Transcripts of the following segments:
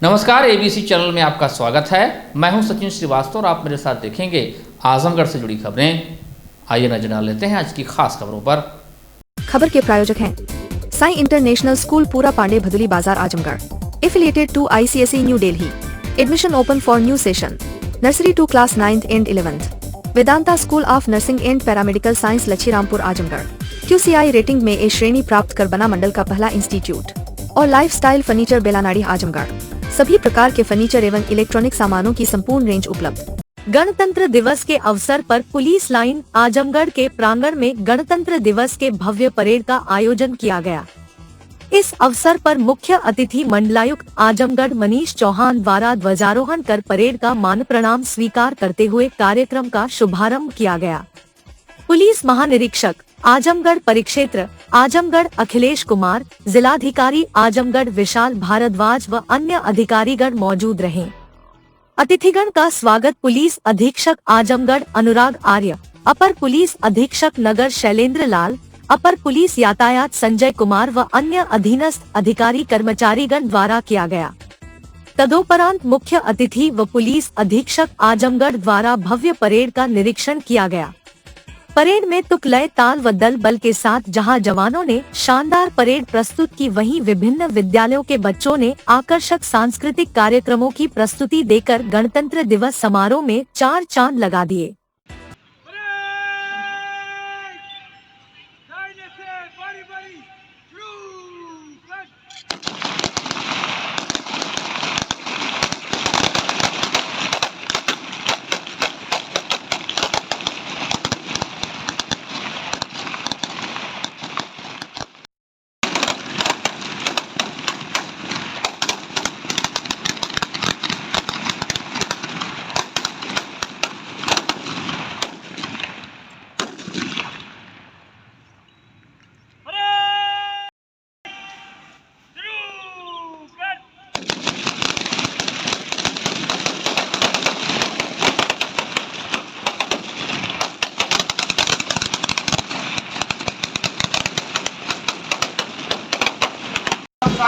नमस्कार, ABC channel में आपका स्वागत है। मैं हूं सचिन श्रीवास्तव और आप मेरे साथ देखेंगे आजमगढ़ से जुड़ी खबरें। आइए नजर डाल लेते हैं आज की खास खबरों पर। खबर के प्रायोजक हैं Sai international school, Pura Pande, Bhaduli Bazar, Azamgarh. Affiliated to ICSE New Delhi. Admission open for new session. Nursery to class 9th and 11th। Vedanta school of nursing and paramedical science, Lachhirampur, Azamgarh. QCI rating में A श्रेणी प्राप्त कर बना मंडल का पहला इंस्टीट्यूट। और लाइफस्टाइल फर्नीचर, बेलानाड़ी, आजमगढ़। सभी प्रकार के फर्नीचर एवं इलेक्ट्रॉनिक सामानों की संपूर्ण रेंज उपलब्ध। गणतंत्र दिवस के अवसर पर पुलिस लाइन आजमगढ़ के प्रांगण में गणतंत्र दिवस के भव्य परेड का आयोजन किया गया। इस अवसर पर मुख्य अतिथि मंडलायुक्त आजमगढ़ मनीष चौहान द्वारा ध्वजारोहण कर परेड का मान प्रणाम स्वीकार करते हुए कार्यक्रम का शुभारंभ किया गया। पुलिस महानिरीक्षक आजमगढ़ परिक्षेत्र आजमगढ़ अखिलेश कुमार, जिलाधिकारी आजमगढ़ विशाल भारद्वाज व अन्य अधिकारीगण मौजूद रहे। अतिथिगण का स्वागत पुलिस अधीक्षक आजमगढ़ अनुराग आर्य, अपर पुलिस अधीक्षक नगर शैलेंद्र लाल, अपर पुलिस यातायात संजय कुमार व अन्य अधीनस्थ अधिकारी कर्मचारीगण द्वारा किया गया। तदोपरांत मुख्य अतिथि व पुलिस अधीक्षक आजमगढ़ द्वारा भव्य परेड का निरीक्षण किया गया। परेड में तुक, लय, ताल व दल बल के साथ जहां जवानों ने शानदार परेड प्रस्तुत की, वहीं विभिन्न विद्यालयों के बच्चों ने आकर्षक सांस्कृतिक कार्यक्रमों की प्रस्तुति देकर गणतंत्र दिवस समारोह में चार चांद लगा दिए।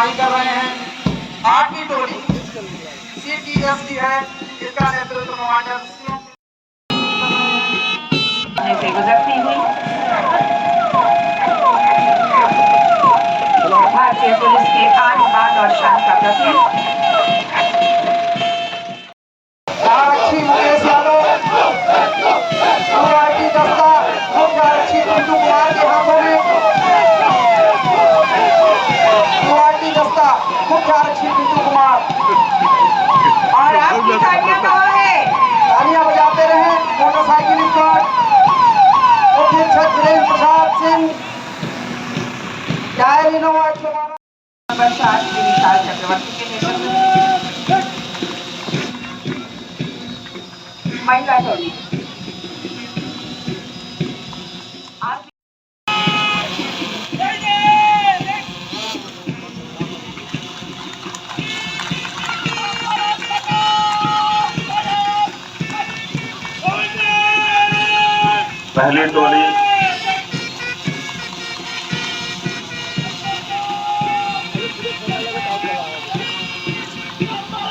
कर रहे हैं 8वीं टोली CTSD है, इसका नेतृत्व कमांडर से गुजरती हुई भारतीय पुलिस के आन बान और शान का प्रतीक आरक्षी मुकेश यादव, आरक्षी दस्ता मुख्य आरक्षी पिंटू कुमार के हाथों में, दस्ता मुख्य आरक्षी पिंटू कुमार। और आपकी तालियां कहाँ है? तालियां बजाते रहे मोटरसाइकिल स्क्वाड, अधीक्षक Virendra Prasad Singh, tyre Innova 112 number 7 विशाल चक्रवर्ती के नेतृत्व में महिला टोली पहली टोली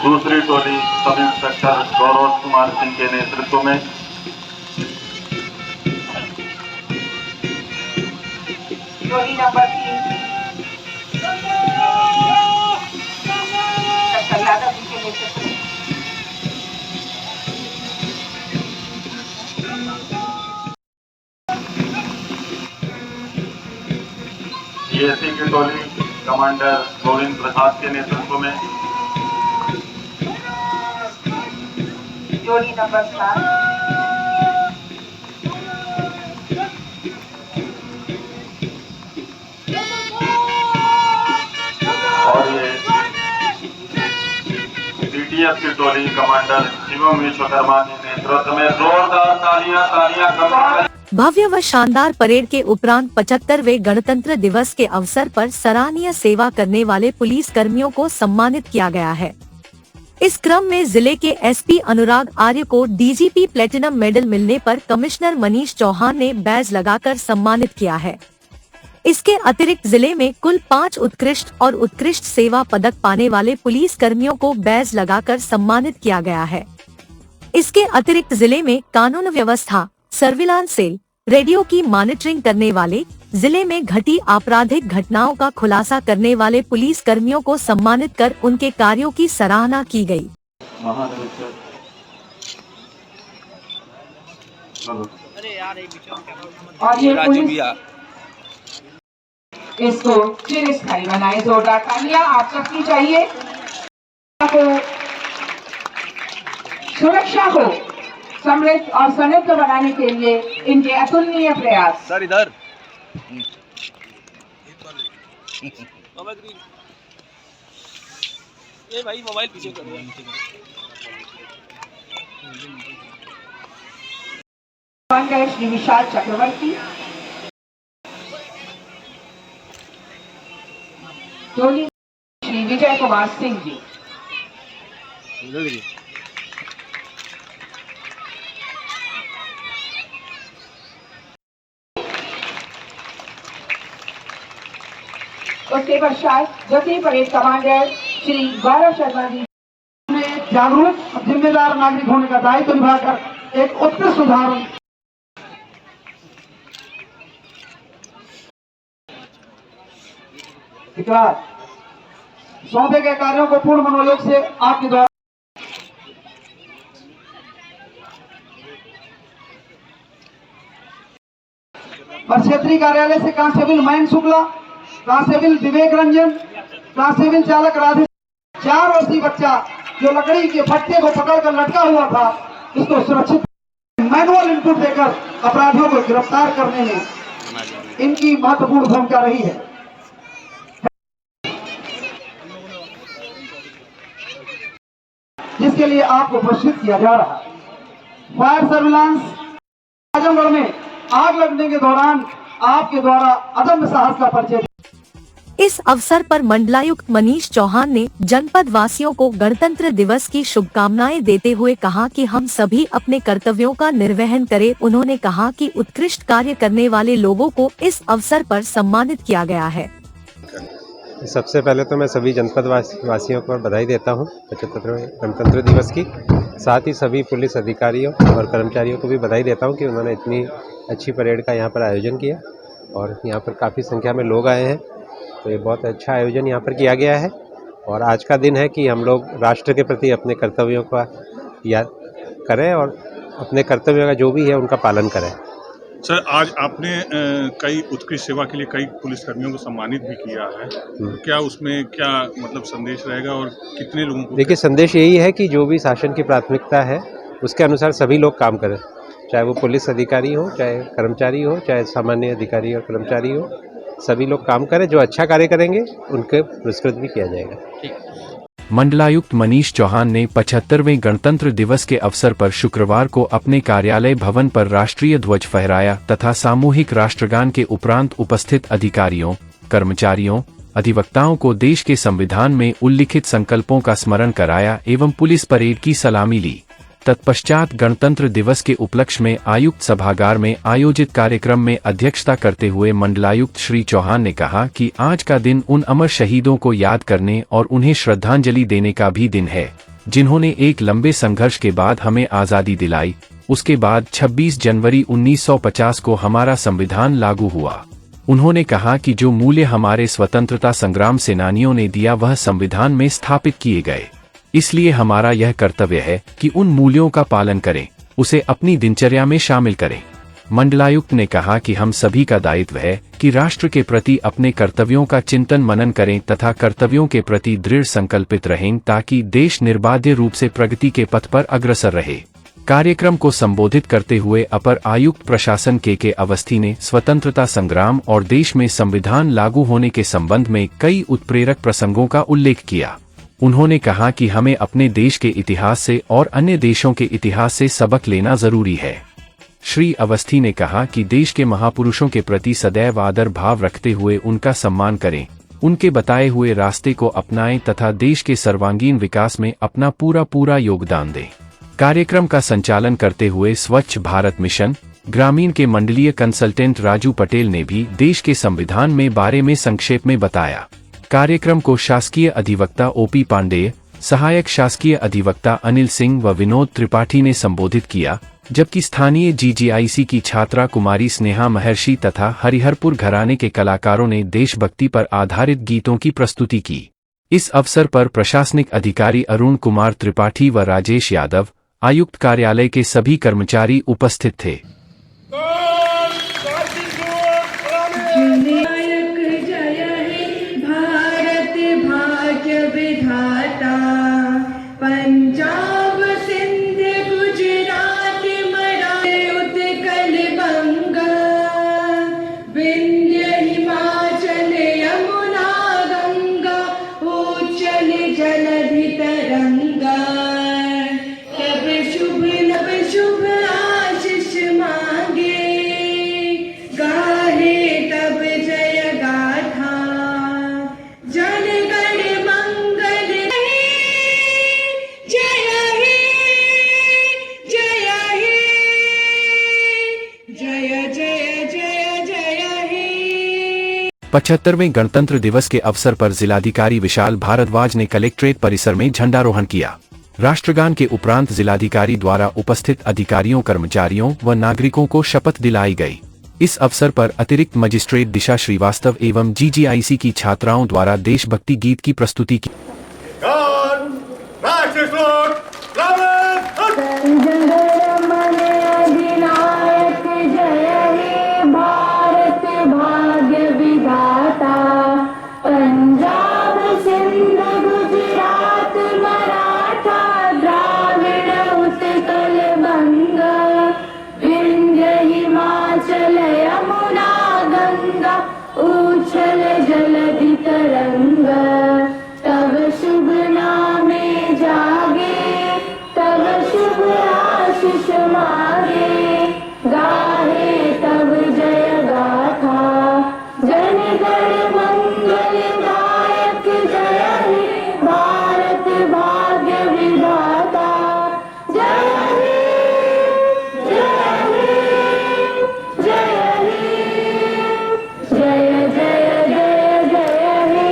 दूसरी टोली सब इंस्पेक्टर गौरव कुमार सिंह के नेतृत्व में, टोली नंबर 3 यादव जी के नेतृत्व में DSC की टोली कमांडर गोविंद प्रसाद के नेतृत्व में, टोली नंबर 7 और ये CTF की टोली कमांडर शिवम विश्वकर्मा के नेतृत्व में। जोरदार तालियां तालियां। भव्य व शानदार परेड के उपरांत 75वें गणतंत्र दिवस के अवसर पर सराहनीय सेवा करने वाले पुलिस कर्मियों को सम्मानित किया गया है। इस क्रम में जिले के SP अनुराग आर्य को DGP प्लेटिनम मेडल मिलने पर कमिश्नर मनीष चौहान ने बैज लगाकर सम्मानित किया है। इसके अतिरिक्त जिले में कुल 5 उत्कृष्ट और उत्कृष्ट सेवा पदक पाने वाले पुलिस कर्मियों को बैज लगाकर सम्मानित किया गया है। इसके अतिरिक्त जिले में कानून व्यवस्था, सर्विलांस सेल, रेडियो की मॉनिटरिंग करने वाले, जिले में घटी आपराधिक घटनाओं का खुलासा करने वाले पुलिस कर्मियों को सम्मानित कर उनके कार्यों की सराहना की गई। और ये पुलिस इसको चिरस्थायी बनाए। जोरदार तालियां आप सबकी चाहिए। को सुरक्षा को समृद्ध और समृद्ध बनाने के लिए इनके अतुलनीय प्रयास। सर इधर ये भाई मोबाइल पीछे कर श्री विशाल चक्रवर्ती, टोली श्री विजय कुमार सिंह जी, उसके पश्चात ज्योति परेड कमांडर श्री गौरव शर्मा जी ने जागरूक जिम्मेदार नागरिक होने का दायित्व निभाकर एक उत्कृष्ट उदाहरण सौंपे गए कार्यों को पूर्ण मनोयोग से आपके द्वारा और क्षेत्रीय कार्यालय से कांस्टेबल मयंक शुक्ला, कांस्टेबल विवेक रंजन, कांस्टेबल चालक राधे, 4 वर्षीय बच्चा जो लकड़ी के फट्टे को पकड़कर लटका हुआ था, इसको सुरक्षित मैनुअल इनपुट देकर अपराधियों को गिरफ्तार करने में इनकी महत्वपूर्ण भूमिका रही है, जिसके लिए आपको पुरस्कृत किया जा रहा है। फायर सर्विलांस आजमगढ़ में आग लगने के दौरान आपके द्वारा अदम्य साहस का परिचय। इस अवसर पर मंडलायुक्त मनीष चौहान ने जनपद वासियों को गणतंत्र दिवस की शुभकामनाएं देते हुए कहा कि हम सभी अपने कर्तव्यों का निर्वहन करें। उन्होंने कहा कि उत्कृष्ट कार्य करने वाले लोगों को इस अवसर पर सम्मानित किया गया है। सबसे पहले तो मैं सभी जनपद वासियों को बधाई देता हूं 75वें गणतंत्र दिवस की। साथ ही सभी पुलिस अधिकारियों और कर्मचारियों को भी बधाई देता हूं कि उन्होंने इतनी अच्छी परेड का यहाँ पर आयोजन किया और यहाँ पर काफ़ी संख्या में लोग आए हैं, तो ये बहुत अच्छा आयोजन यहाँ पर किया गया है। और आज का दिन है कि हम लोग राष्ट्र के प्रति अपने कर्तव्यों का याद करें और अपने कर्तव्यों का जो भी है उनका पालन करें। सर, आज आपने कई उत्कृष्ट सेवा के लिए कई पुलिसकर्मियों को सम्मानित भी किया है, क्या उसमें क्या मतलब संदेश रहेगा और कितने लोगों को? देखिए, संदेश यही है कि जो भी शासन की प्राथमिकता है उसके अनुसार सभी लोग काम करें, चाहे वो पुलिस अधिकारी हो, चाहे कर्मचारी हो, चाहे सामान्य अधिकारी और कर्मचारी हो, सभी लोग काम करें। जो अच्छा कार्य करेंगे उनके पुरस्कृत भी किया जाएगा। मंडलायुक्त मनीष चौहान ने 75वें गणतंत्र दिवस के अवसर पर शुक्रवार को अपने कार्यालय भवन पर राष्ट्रीय ध्वज फहराया तथा सामूहिक राष्ट्रगान के उपरांत उपस्थित अधिकारियों, कर्मचारियों, अधिवक्ताओं को देश के संविधान में उल्लिखित संकल्पों का स्मरण कराया एवं पुलिस परेड की सलामी ली। तत्पश्चात गणतंत्र दिवस के उपलक्ष्य में आयुक्त सभागार में आयोजित कार्यक्रम में अध्यक्षता करते हुए मंडलायुक्त श्री चौहान ने कहा कि आज का दिन उन अमर शहीदों को याद करने और उन्हें श्रद्धांजलि देने का भी दिन है, जिन्होंने एक लंबे संघर्ष के बाद हमें आज़ादी दिलाई। उसके बाद 26 जनवरी 1950 को हमारा संविधान लागू हुआ। उन्होंने कहा कि जो मूल्य हमारे स्वतंत्रता संग्राम सेनानियों ने दिया वह संविधान में स्थापित किए गए, इसलिए हमारा यह कर्तव्य है कि उन मूल्यों का पालन करें, उसे अपनी दिनचर्या में शामिल करें। मंडलायुक्त ने कहा कि हम सभी का दायित्व है कि राष्ट्र के प्रति अपने कर्तव्यों का चिंतन मनन करें तथा कर्तव्यों के प्रति दृढ़ संकल्पित रहें ताकि देश निर्बाध रूप से प्रगति के पथ पर अग्रसर रहे। कार्यक्रम को संबोधित करते हुए अपर आयुक्त प्रशासन के अवस्थी ने स्वतंत्रता संग्राम और देश में संविधान लागू होने के संबंध में कई उत्प्रेरक प्रसंगों का उल्लेख किया। उन्होंने कहा कि हमें अपने देश के इतिहास से और अन्य देशों के इतिहास से सबक लेना जरूरी है। श्री अवस्थी ने कहा कि देश के महापुरुषों के प्रति सदैव आदर भाव रखते हुए उनका सम्मान करें, उनके बताए हुए रास्ते को अपनाएं तथा देश के सर्वांगीण विकास में अपना पूरा योगदान दें। कार्यक्रम का संचालन करते हुए स्वच्छ भारत मिशन, ग्रामीण के मंडलीय कंसल्टेंट राजू पटेल ने भी देश के संविधान में बारे में संक्षेप में बताया। कार्यक्रम को शासकीय अधिवक्ता ओपी पांडेय, सहायक शासकीय अधिवक्ता अनिल सिंह व विनोद त्रिपाठी ने संबोधित किया, जबकि स्थानीय जीजीआईसी की छात्रा कुमारी स्नेहा महर्षि तथा हरिहरपुर घराने के कलाकारों ने देशभक्ति पर आधारित गीतों की प्रस्तुति की। इस अवसर पर प्रशासनिक अधिकारी अरुण कुमार त्रिपाठी व राजेश यादव, आयुक्त कार्यालय के सभी कर्मचारी उपस्थित थे। पंजाब सिंध गुजरात मराठे उत्कल बंगा, विंध्य हिमाचल यमुना गंगा, उच्चल जलधि तरंगा। तब शुभ आशीष मांगे, गाहे तब जय गाथा। जनगण मंगल जय हे, जय हे, जय जय जय जय हे। 75वें गणतंत्र दिवस के अवसर पर जिलाधिकारी विशाल भारद्वाज ने कलेक्ट्रेट परिसर में झंडारोहण किया। राष्ट्रगान के उपरांत जिलाधिकारी द्वारा उपस्थित अधिकारियों, कर्मचारियों व नागरिकों को शपथ दिलाई गई। इस अवसर पर अतिरिक्त मजिस्ट्रेट दिशा श्रीवास्तव एवं जीजीआईसी की छात्राओं द्वारा देशभक्ति गीत की प्रस्तुति की। पंजाब सिंध गुजरात मराठा द्राविड़ उत्कल बंगा, विंध्य हिमाचल यमुना गंगा, उच्छल जलधि तरंगा। तब शुभ नामे जागे, तब शुभ आशीष मांगे, गाहे तब जय गाथा। जनगण मंगलदायक जय हे, भारत भाग्य विधाता। जय हे, जय हे, जय हे, जय जय जय जय हे।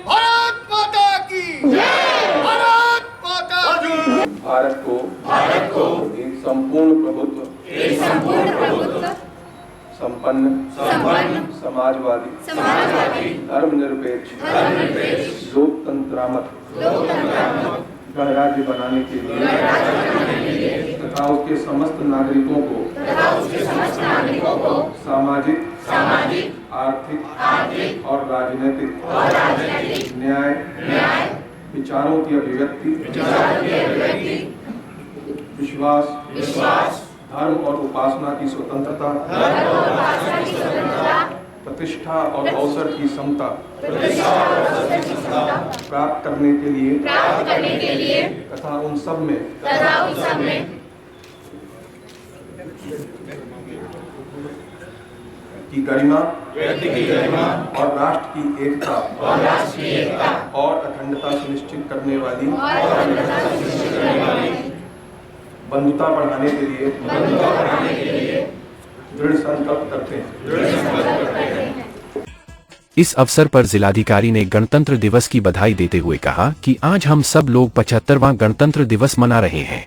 भारत माता की जय, भारत माता की। भारत को एक संपूर्ण प्रभुत्व, संपन्न, समाजवादी, धर्मनिरपेक्ष, लोकतंत्रात्मक गणराज्य बनाने के लिए तथा उसके समस्त नागरिकों को सामाजिक, आर्थिक और राजनीतिक न्याय, विचारों की अभिव्यक्ति, विश्वास, धर्म और उपासना की स्वतंत्रता, प्रतिष्ठा और अवसर की समता प्राप्त करने के लिए तथा उन सब में की गरिमा और राष्ट्र की एकता और अखंडता सुनिश्चित करने वाली बंधुता बढ़ाने के लिए दृढ़ संकल्प करते हैं। इस अवसर पर जिलाधिकारी ने गणतंत्र दिवस की बधाई देते हुए कहा कि आज हम सब लोग 75वां गणतंत्र दिवस मना रहे हैं।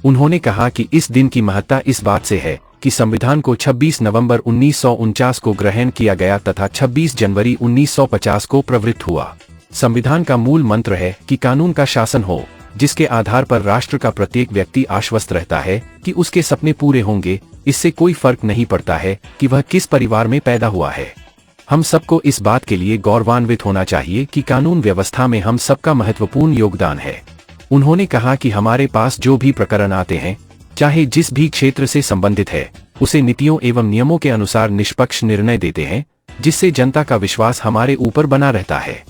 उन्होंने कहा कि इस दिन की महत्ता इस बात से है कि संविधान को 26 नवंबर 1949 को ग्रहण किया गया तथा 26 जनवरी 1950 को प्रवृत्त हुआ। संविधान का मूल मंत्र है कि कानून का शासन हो, जिसके आधार पर राष्ट्र का प्रत्येक व्यक्ति आश्वस्त रहता है कि उसके सपने पूरे होंगे। इससे कोई फर्क नहीं पड़ता है कि वह किस परिवार में पैदा हुआ है। हम सबको इस बात के लिए गौरवान्वित होना चाहिए कि कानून व्यवस्था में हम सबका महत्वपूर्ण योगदान है। उन्होंने कहा कि हमारे पास जो भी प्रकरण आते हैं, चाहे जिस भी क्षेत्र से संबंधित है, उसे नीतियों एवं नियमों के अनुसार निष्पक्ष निर्णय देते हैं, जिससे जनता का विश्वास हमारे ऊपर बना रहता है।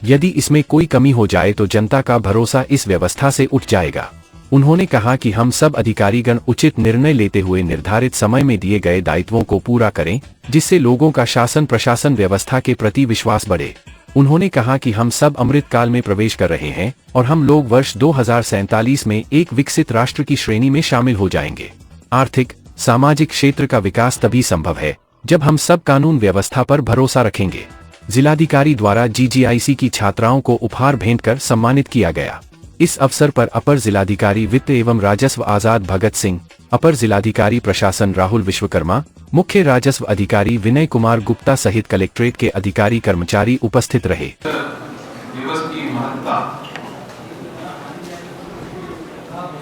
यदि इसमें कोई कमी हो जाए तो जनता का भरोसा इस व्यवस्था से उठ जाएगा। उन्होंने कहा कि हम सब अधिकारीगण उचित निर्णय लेते हुए निर्धारित समय में दिए गए दायित्वों को पूरा करें, जिससे लोगों का शासन प्रशासन व्यवस्था के प्रति विश्वास बढ़े। उन्होंने कहा कि हम सब अमृत काल में प्रवेश कर रहे हैं और हम लोग वर्ष 2047 में एक विकसित राष्ट्र की श्रेणी में शामिल हो जाएंगे। आर्थिक सामाजिक क्षेत्र का विकास तभी संभव है जब हम सब कानून व्यवस्था पर भरोसा रखेंगे। जिलाधिकारी द्वारा GGIC की छात्राओं को उपहार भेंट कर सम्मानित किया गया। इस अवसर पर अपर जिलाधिकारी वित्त एवं राजस्व आजाद भगत सिंह, अपर जिलाधिकारी प्रशासन राहुल विश्वकर्मा, मुख्य राजस्व अधिकारी विनय कुमार गुप्ता सहित कलेक्ट्रेट के अधिकारी कर्मचारी उपस्थित रहे। दिवस की महत्ता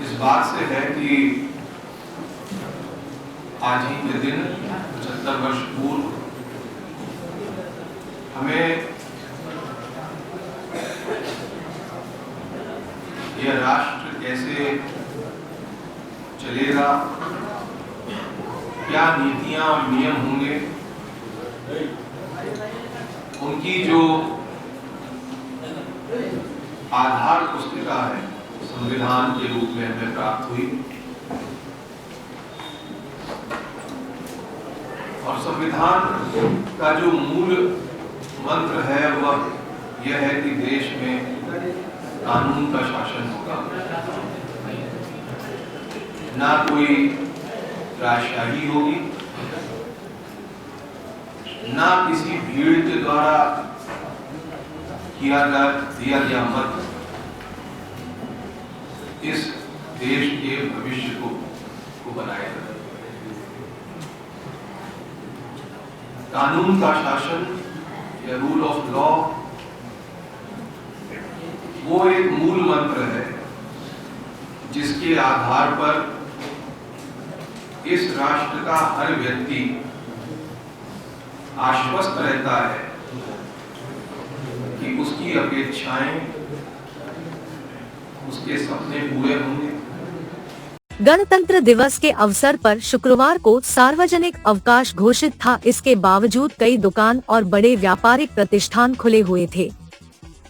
इस बात से है कि आज ही के दिन 75 वर्ष पूर्व हमें यह राष्ट्र कैसे चलेगा, क्या नीतियां और नियम होंगे, उनकी जो आधार पुस्तिका है संविधान के रूप में हमें प्राप्त हुई। और संविधान का जो मूल मंत्र है वह यह है कि देश में कानून का शासन होगा, ना कोई राजशाही होगी, ना किसी भीड़ के द्वारा दिया गया मत इस देश के भविष्य को बनाएगा। कानून का शासन या रूल ऑफ लॉ वो एक मूल मंत्र है जिसके आधार पर इस राष्ट्र का हर व्यक्ति आश्वस्त रहता है कि उसकी अपेक्षाएं, उसके सपने पूरे होंगे। गणतंत्र दिवस के अवसर पर शुक्रवार को सार्वजनिक अवकाश घोषित था। इसके बावजूद कई दुकान और बड़े व्यापारिक प्रतिष्ठान खुले हुए थे,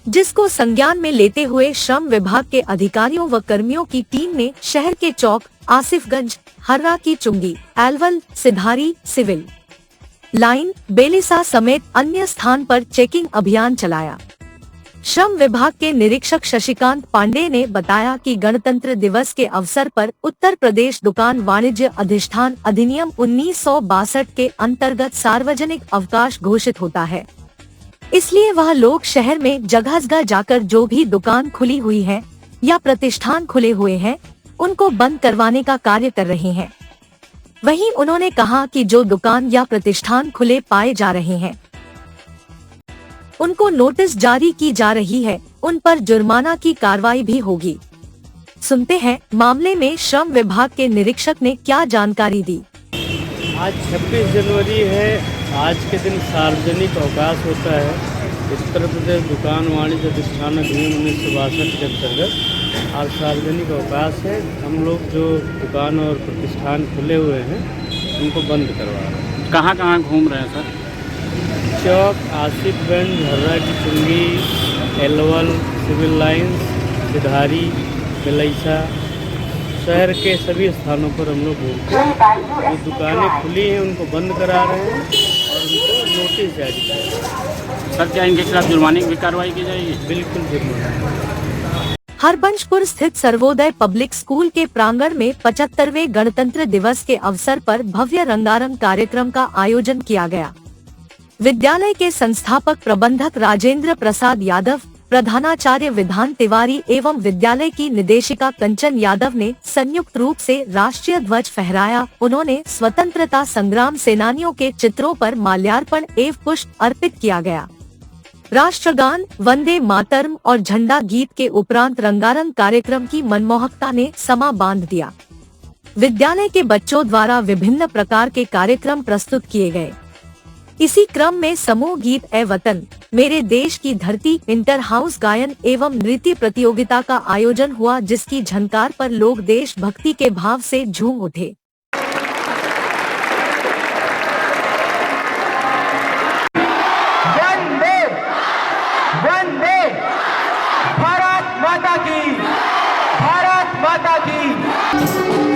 जिसको संज्ञान में लेते हुए श्रम विभाग के अधिकारियों व कर्मियों की टीम ने शहर के चौक, आसिफगंज, हर्रा की चुंगी, एलवल, सिधारी, सिविल लाइन, बेलिसा समेत अन्य स्थान पर चेकिंग अभियान चलाया। श्रम विभाग के निरीक्षक शशिकांत पांडे ने बताया कि गणतंत्र दिवस के अवसर पर उत्तर प्रदेश दुकान वाणिज्य अधिष्ठान अधिनियम 1962 के अंतर्गत सार्वजनिक अवकाश घोषित होता है। इसलिए वह लोग शहर में जगह जगह जाकर जो भी दुकान खुली हुई है या प्रतिष्ठान खुले हुए हैं उनको बंद करवाने का कार्य कर रहे हैं। वहीं उन्होंने कहा कि जो दुकान या प्रतिष्ठान खुले पाए जा रहे हैं उनको नोटिस जारी की जा रही है, उन पर जुर्माना की कार्रवाई भी होगी। सुनते हैं मामले में श्रम विभाग के निरीक्षक ने क्या जानकारी दी। आज 26 जनवरी है। आज के दिन सार्वजनिक अवकाश होता है। उत्तर प्रदेश दुकान वाणिज्य अधिष्ठान अधिनियम 1962 के अंतर्गत आज सार्वजनिक अवकाश है। हम लोग जो दुकान और प्रतिष्ठान खुले हुए हैं उनको बंद करवा रहे हैं। कहाँ कहाँ घूम रहे हैं सर? चौक, आसिफगंज, हर्रा की चुंगी, एलवल, सिविल लाइन्स, सिधारी, बेलैसा, शहर के सभी स्थानों पर हम लोग घूमते हैं। जो दुकानें खुली हैं उनको बंद करा रहे हैं और उनको नोटिस जारी कर रहे हैं। सर क्या इनके खिलाफ जुर्माने की कार्रवाई की जाएगी? बिल्कुल जुर्माना। हरबंशपुर स्थित सर्वोदय पब्लिक स्कूल के प्रांगण में 75वें गणतंत्र दिवस के अवसर पर भव्य रंगारंग कार्यक्रम का आयोजन किया गया। विद्यालय के संस्थापक प्रबंधक राजेंद्र प्रसाद यादव, प्रधानाचार्य विधान तिवारी एवं विद्यालय की निदेशिका कंचन यादव ने संयुक्त रूप से राष्ट्रीय ध्वज फहराया। उन्होंने स्वतंत्रता संग्राम सेनानियों के चित्रों पर माल्यार्पण एवं पुष्प अर्पित किया गया। राष्ट्रगान, वंदे मातरम और झंडा गीत के उपरांत रंगारंग कार्यक्रम की मनमोहकता ने समा बांध दिया। विद्यालय के बच्चों द्वारा विभिन्न प्रकार के कार्यक्रम प्रस्तुत किए गए। इसी क्रम में समूह गीत ए वतन मेरे देश की धरती, इंटर हाउस गायन एवं नृत्य प्रतियोगिता का आयोजन हुआ, जिसकी झनकार पर लोग देशभक्ति के भाव से झूम उठे। वंदे वंदे भारत माता की, भारत माता की। सरस्वती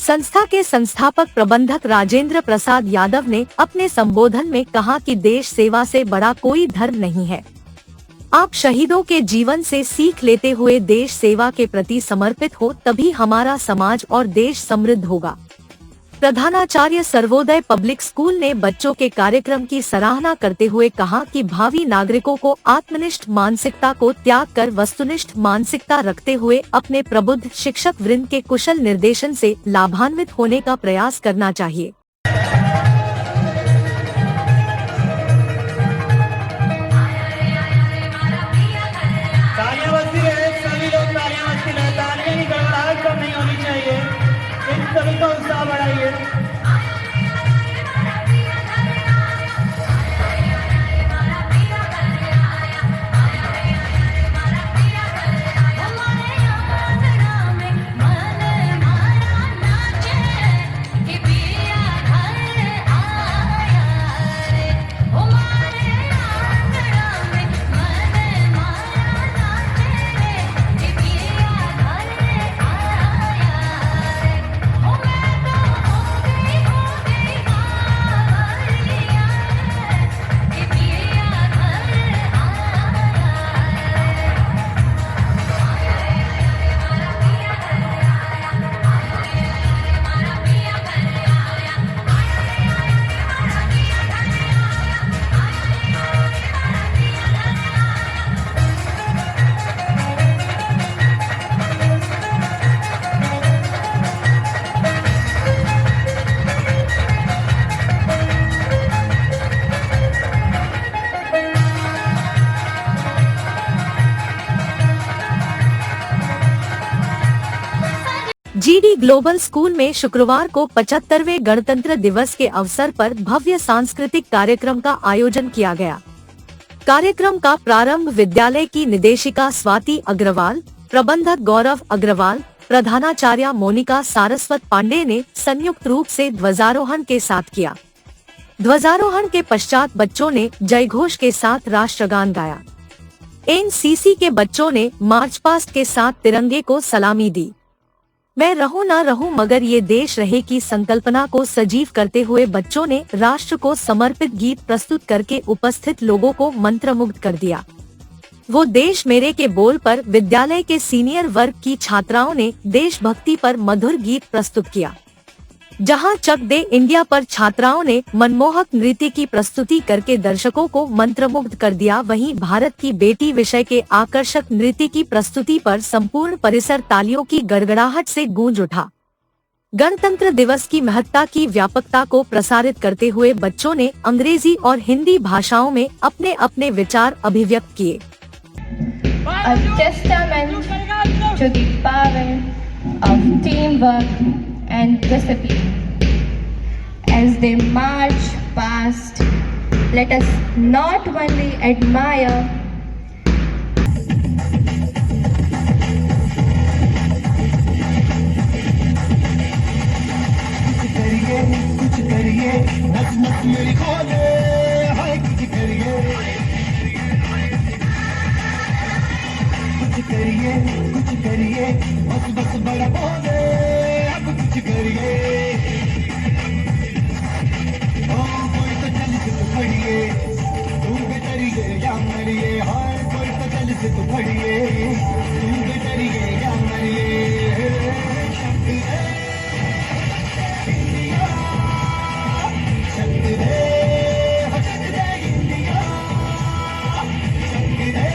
संस्था के संस्थापक प्रबंधक राजेंद्र प्रसाद यादव ने अपने संबोधन में कहा कि देश सेवा से बड़ा कोई धर्म नहीं है। आप शहीदों के जीवन से सीख लेते हुए देश सेवा के प्रति समर्पित हो, तभी हमारा समाज और देश समृद्ध होगा। प्रधानाचार्य सर्वोदय पब्लिक स्कूल ने बच्चों के कार्यक्रम की सराहना करते हुए कहा कि भावी नागरिकों को आत्मनिष्ठ मानसिकता को त्याग कर वस्तुनिष्ठ मानसिकता रखते हुए अपने प्रबुद्ध शिक्षक वृंद के कुशल निर्देशन से लाभान्वित होने का प्रयास करना चाहिए। सभी का उत्साह बढ़ाइए। जीडी ग्लोबल स्कूल में शुक्रवार को 75वें गणतंत्र दिवस के अवसर पर भव्य सांस्कृतिक कार्यक्रम का आयोजन किया गया। कार्यक्रम का प्रारंभ विद्यालय की निदेशिका स्वाति अग्रवाल, प्रबंधक गौरव अग्रवाल, प्रधानाचार्य मोनिका सारस्वत पांडे ने संयुक्त रूप से ध्वजारोहण के साथ किया। ध्वजारोहण के पश्चात बच्चों ने जयघोष के साथ राष्ट्रगान गाया। एनसीसी के बच्चों ने मार्च पास्ट के साथ तिरंगे को सलामी दी। मैं रहूं ना रहूं मगर ये देश रहे की संकल्पना को सजीव करते हुए बच्चों ने राष्ट्र को समर्पित गीत प्रस्तुत करके उपस्थित लोगों को मंत्रमुग्ध कर दिया। वो देश मेरे के बोल पर विद्यालय के सीनियर वर्ग की छात्राओं ने देशभक्ति पर मधुर गीत प्रस्तुत किया। जहां चक दे इंडिया पर छात्राओं ने मनमोहक नृत्य की प्रस्तुति करके दर्शकों को मंत्रमुग्ध कर दिया, वहीं भारत की बेटी विषय के आकर्षक नृत्य की प्रस्तुति पर संपूर्ण परिसर तालियों की गड़गड़ाहट से गूंज उठा। गणतंत्र दिवस की महत्ता की व्यापकता को प्रसारित करते हुए बच्चों ने अंग्रेजी और हिंदी भाषाओं में अपने अपने विचार अभिव्यक्त किए। A testament to the power of teamwork and discipline. As they march past, let us not only admire कुछ करिए नस नस मेरी खोले हाय कुछ करिए बस बस बड़ा बोले अब कुछ करिए ओ कोई तो चल से तो खड़िए तुम बेटरिए या मरिए हाय कोई तो चल से तो खड़िए तुम बेटरिए या मरिए शक्ति है इंडिया शक्ति है इंडिया शक्ति है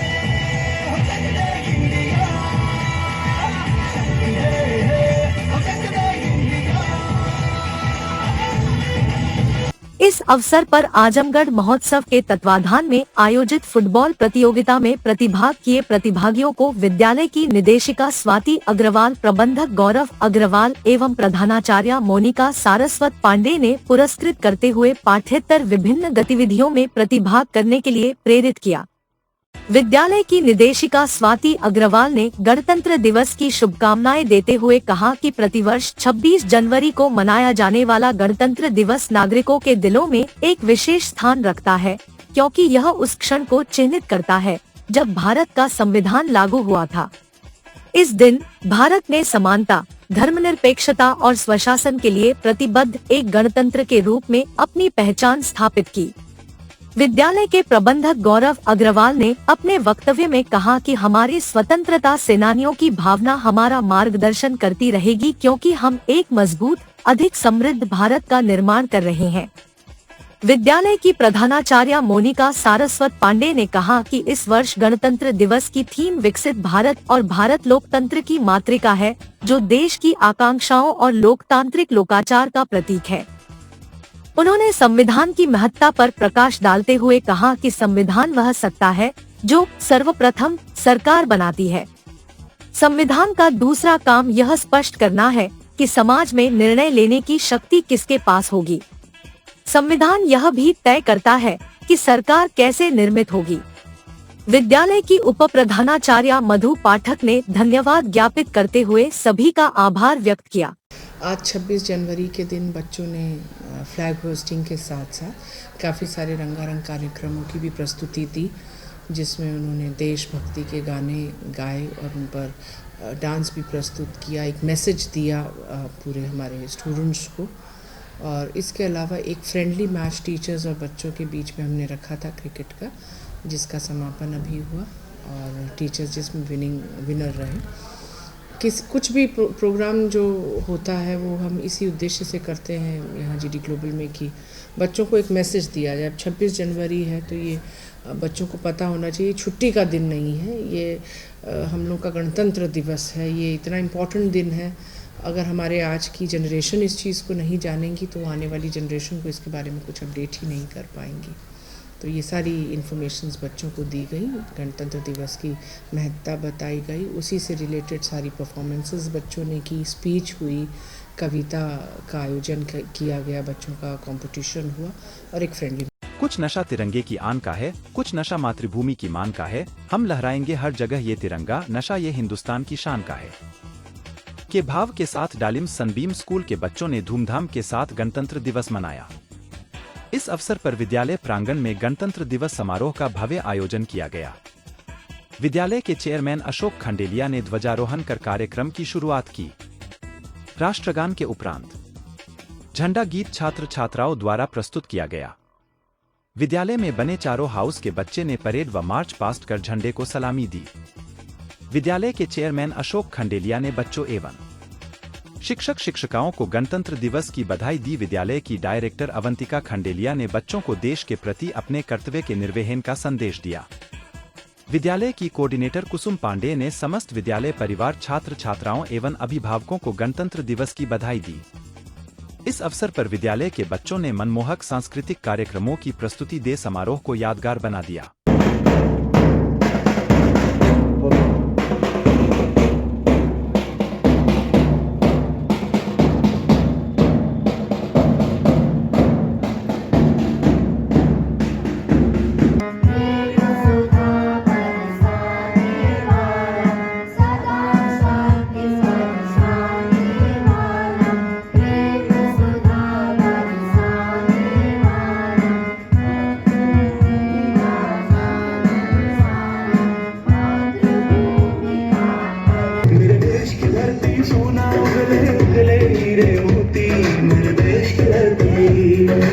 इस अवसर पर आजमगढ़ महोत्सव के तत्वाधान में आयोजित फुटबॉल प्रतियोगिता में प्रतिभाग किए प्रतिभागियों को विद्यालय की निदेशिका स्वाति अग्रवाल, प्रबंधक गौरव अग्रवाल एवं प्रधानाचार्य मोनिका सारस्वत पांडे ने पुरस्कृत करते हुए पाठ्येतर विभिन्न गतिविधियों में प्रतिभाग करने के लिए प्रेरित किया। विद्यालय की निदेशिका स्वाति अग्रवाल ने गणतंत्र दिवस की शुभकामनाएं देते हुए कहा कि प्रतिवर्ष 26 जनवरी को मनाया जाने वाला गणतंत्र दिवस नागरिकों के दिलों में एक विशेष स्थान रखता है, क्योंकि यह उस क्षण को चिन्हित करता है जब भारत का संविधान लागू हुआ था। इस दिन भारत ने समानता, धर्मनिरपेक्षता और स्वशासन के लिए प्रतिबद्ध एक गणतंत्र के रूप में अपनी पहचान स्थापित की। विद्यालय के प्रबंधक गौरव अग्रवाल ने अपने वक्तव्य में कहा कि हमारे स्वतंत्रता सेनानियों की भावना हमारा मार्गदर्शन करती रहेगी, क्योंकि हम एक मजबूत, अधिक समृद्ध भारत का निर्माण कर रहे हैं। विद्यालय की प्रधानाचार्य मोनिका सारस्वत पांडे ने कहा कि इस वर्ष गणतंत्र दिवस की थीम विकसित भारत और भारत लोकतंत्र की मातृका है, जो देश की आकांक्षाओं और लोकतांत्रिक लोकाचार का प्रतीक है। उन्होंने संविधान की महत्ता पर प्रकाश डालते हुए कहा कि संविधान वह सत्ता है जो सर्वप्रथम सरकार बनाती है। संविधान का दूसरा काम यह स्पष्ट करना है कि समाज में निर्णय लेने की शक्ति किसके पास होगी। संविधान यह भी तय करता है कि सरकार कैसे निर्मित होगी। विद्यालय की उप प्रधानाचार्य मधु पाठक ने धन्यवाद ज्ञापित करते हुए सभी का आभार व्यक्त किया। आज 26 जनवरी के दिन बच्चों ने फ्लैग होस्टिंग के साथ साथ काफ़ी सारे रंगारंग कार्यक्रमों की भी प्रस्तुति दी, जिसमें उन्होंने देशभक्ति के गाने गाए और उन पर डांस भी प्रस्तुत किया, एक मैसेज दिया पूरे हमारे स्टूडेंट्स को। और इसके अलावा एक फ्रेंडली मैच टीचर्स और बच्चों के बीच में हमने रखा था क्रिकेट का, जिसका समापन अभी हुआ और टीचर्स जिसमें विनर रहे। कुछ भी प्रोग्राम जो होता है वो हम इसी उद्देश्य से करते हैं यहाँ जीडी ग्लोबल में कि बच्चों को एक मैसेज दिया जाए। अब 26 जनवरी है तो ये बच्चों को पता होना चाहिए छुट्टी का दिन नहीं है, ये हम लोग का गणतंत्र दिवस है, ये इतना इम्पोर्टेंट दिन है। अगर हमारे आज की जनरेशन इस चीज़ को नहीं जानेंगी तो आने वाली जनरेशन को इसके बारे में कुछ अपडेट ही नहीं कर पाएंगी। तो ये सारी इन्फॉर्मेशंस बच्चों को दी गई, गणतंत्र दिवस की महत्ता बताई गई, उसी से रिलेटेड सारी परफॉर्मेंसेस बच्चों ने की, स्पीच हुई, कविता का आयोजन किया गया, बच्चों का कंपटीशन हुआ और एक फ्रेंडली। कुछ नशा तिरंगे की आन का है, कुछ नशा मातृभूमि की मान का है, हम लहराएंगे हर जगह ये तिरंगा, नशा ये हिंदुस्तान की शान का है के भाव के साथ डालिम सनबीम स्कूल के बच्चों ने धूमधाम के साथ गणतंत्र दिवस मनाया। इस अवसर पर विद्यालय प्रांगण में गणतंत्र दिवस समारोह का भव्य आयोजन किया गया। विद्यालय के चेयरमैन अशोक खंडेलिया ने ध्वजारोहण कर कार्यक्रम की शुरुआत की। राष्ट्रगान के उपरांत झंडा गीत छात्र छात्राओं द्वारा प्रस्तुत किया गया। विद्यालय में बने चारों हाउस के बच्चे ने परेड व मार्च पास्ट कर झंडे को सलामी दी। विद्यालय के चेयरमैन अशोक खंडेलिया ने बच्चों एवं शिक्षक शिक्षिकाओं को गणतंत्र दिवस की बधाई दी। विद्यालय की डायरेक्टर अवंतिका खंडेलिया ने बच्चों को देश के प्रति अपने कर्तव्य के निर्वहन का संदेश दिया। विद्यालय की कोऑर्डिनेटर कुसुम पांडे ने समस्त विद्यालय परिवार, छात्र छात्राओं एवं अभिभावकों को गणतंत्र दिवस की बधाई दी। इस अवसर पर विद्यालय के बच्चों ने मनमोहक सांस्कृतिक कार्यक्रमों की प्रस्तुति दे समारोह को यादगार बना दिया।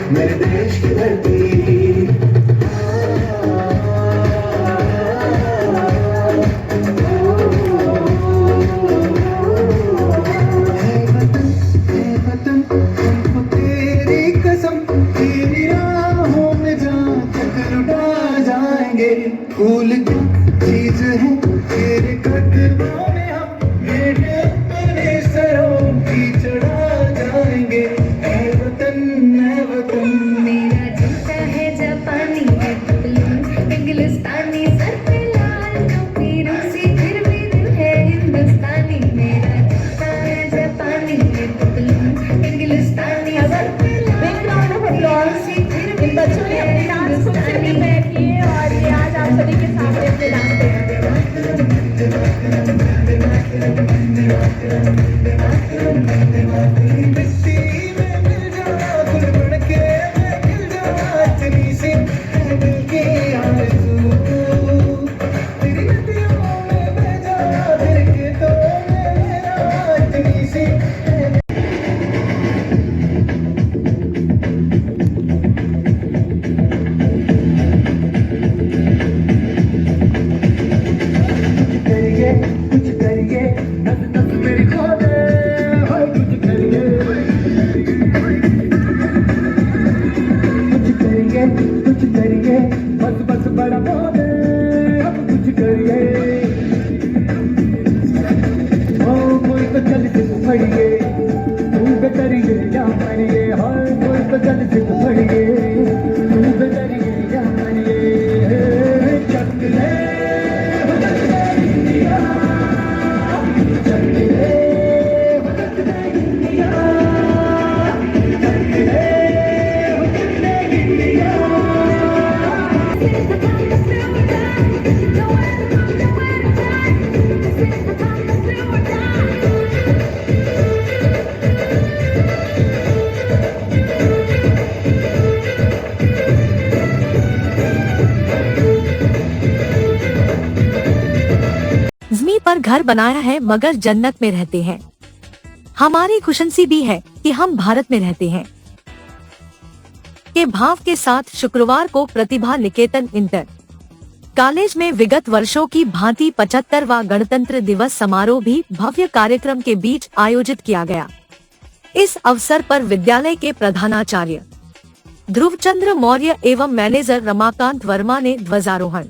मेरे देश की धरती तेरी कसम, तेरी राहों में जहाँ तक लुटा जाएंगे। फूल की चीज है तेरे कदमों में, हम मेरे अपने सरों की चढ़ा जाएंगे। ऐ वतन मेरा जूता है जापानी है पतलून इंग्लिस्तानी, सर पे लाल टोपी रूसी, फिर भी दिल है हिंदुस्तानी। मेरा जूता है जापानी है पतलून इंग्लिस्तानी, सर पे लाल टोपी रूसी, फिर भी बच्चों ने अपने डांस खूब से किए और ये आज आप सभी के सामने अपने डांस See करिए ओ कोई तो चल के फड़िए तू बेतरिए या मरिए हाय कोई तो चल के फड़िए तू बेतरिए या मरिए चक ले इंडिया चक ले इंडिया चक ले ज़मीन पर घर बनाया है मगर जन्नत में रहते हैं। हमारी खुशनसीबी है कि हम भारत में रहते हैं के भाव के साथ शुक्रवार को प्रतिभा निकेतन इंटर कॉलेज में विगत वर्षों की भांति 75वां गणतंत्र दिवस समारोह भी भव्य कार्यक्रम के बीच आयोजित किया गया। इस अवसर पर विद्यालय के प्रधानाचार्य ध्रुवचंद्र मौर्य एवं मैनेजर रमाकांत वर्मा ने ध्वजारोहण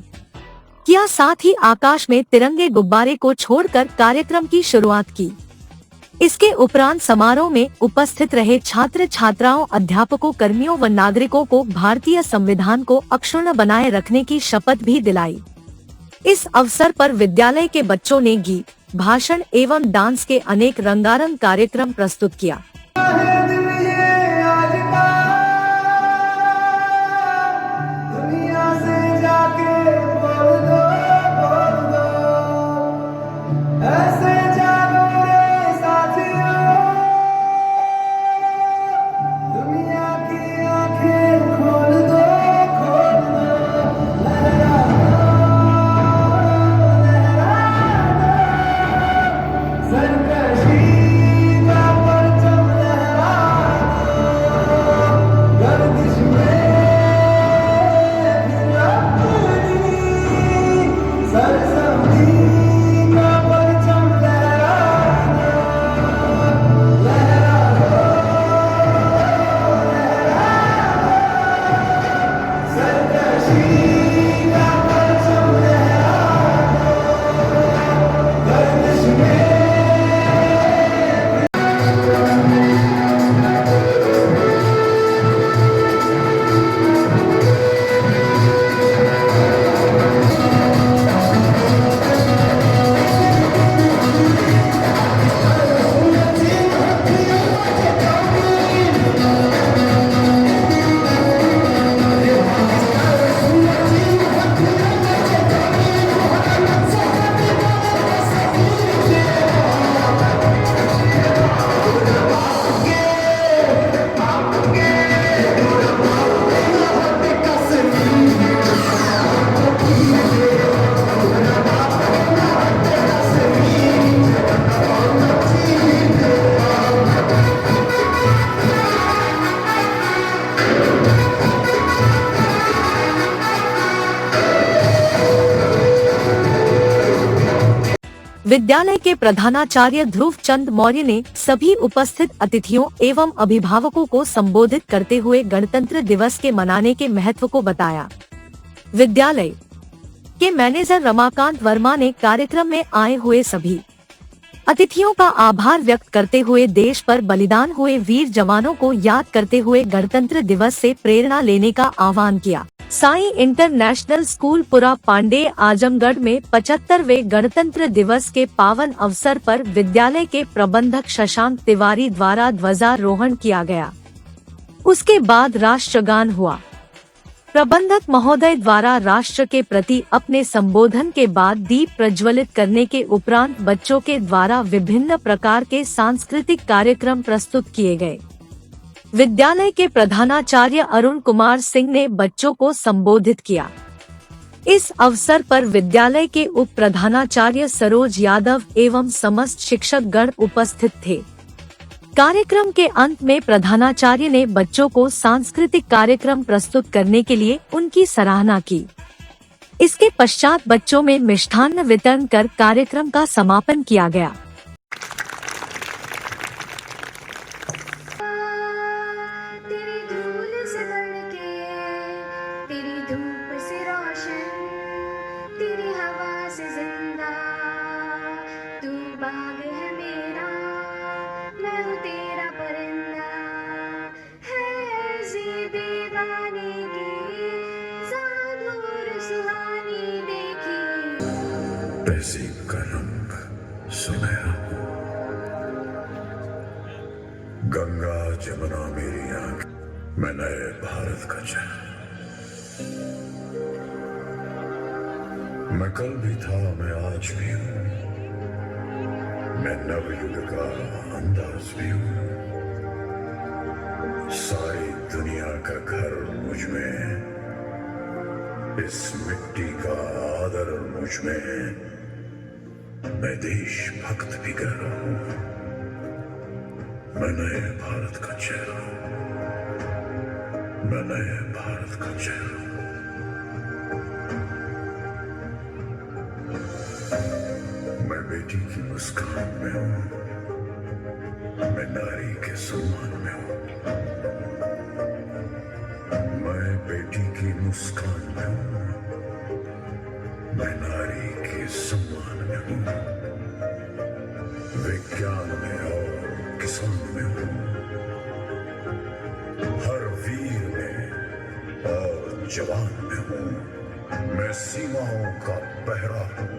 किया, साथ ही आकाश में तिरंगे गुब्बारे को छोड़कर कार्यक्रम की शुरुआत की। इसके उपरांत समारोह में उपस्थित रहे छात्र छात्राओं, अध्यापकों, कर्मियों व नागरिकों को भारतीय संविधान को अक्षुण्ण बनाए रखने की शपथ भी दिलाई। इस अवसर पर विद्यालय के बच्चों ने गीत, भाषण एवं डांस के अनेक रंगारंग कार्यक्रम प्रस्तुत किया। विद्यालय के प्रधानाचार्य ध्रुवचंद मौर्य ने सभी उपस्थित अतिथियों एवं अभिभावकों को संबोधित करते हुए गणतंत्र दिवस के मनाने के महत्व को बताया। विद्यालय के मैनेजर रमाकांत वर्मा ने कार्यक्रम में आए हुए सभी अतिथियों का आभार व्यक्त करते हुए देश पर बलिदान हुए वीर जवानों को याद करते हुए गणतंत्र दिवस से प्रेरणा लेने का आह्वान किया। साई इंटरनेशनल स्कूल पुरा पांडे आजमगढ़ में 75वें गणतंत्र दिवस के पावन अवसर पर विद्यालय के प्रबंधक शशांक तिवारी द्वारा ध्वजारोहण किया गया। उसके बाद राष्ट्रगान हुआ। प्रबंधक महोदय द्वारा राष्ट्र के प्रति अपने संबोधन के बाद दीप प्रज्वलित करने के उपरांत बच्चों के द्वारा विभिन्न प्रकार के सांस्कृतिक कार्यक्रम प्रस्तुत किए गए। विद्यालय के प्रधानाचार्य अरुण कुमार सिंह ने बच्चों को संबोधित किया। इस अवसर पर विद्यालय के उप प्रधानाचार्य सरोज यादव एवं समस्त शिक्षक गण उपस्थित थे। कार्यक्रम के अंत में प्रधानाचार्य ने बच्चों को सांस्कृतिक कार्यक्रम प्रस्तुत करने के लिए उनकी सराहना की। इसके पश्चात बच्चों में मिष्ठान्न वितरण कर कार्यक्रम का समापन किया गया। तेरी धूप से रोशन, तेरी हवा से जिंदा, तू बाग है मेरा, मैं हूँ तेरा परिंदा, है अर्ज़ी दीवाने की, ज़ादूर सुहानी देखी। तहज़ीब का रंग सुनहरा, गंगा जमुना मेरी आंख, मैं नए भारत का चेहरा। मैं कल भी था, मैं आज भी हूँ, मैं नवयुग का अंदाज भी हूँ। सारी दुनिया का घर मुझ में, इस मिट्टी का आदर मुझ में, मैं देशभक्त भी कर रहा हूँ, मैं नए भारत का चेहरा हूँ, मैं नए भारत का चेहरा हूँ। मैं बेटी की मुस्कान में हूँ, मैं नारी के सम्मान में हूँ, मैं बेटी की मुस्कान में हूँ, मैं नारी के सम्मान में हूँ, विज्ञान में और किसान में हूँ, हर वीर में और जवान में हूँ, मैं सीमाओं का पहरा हूँ,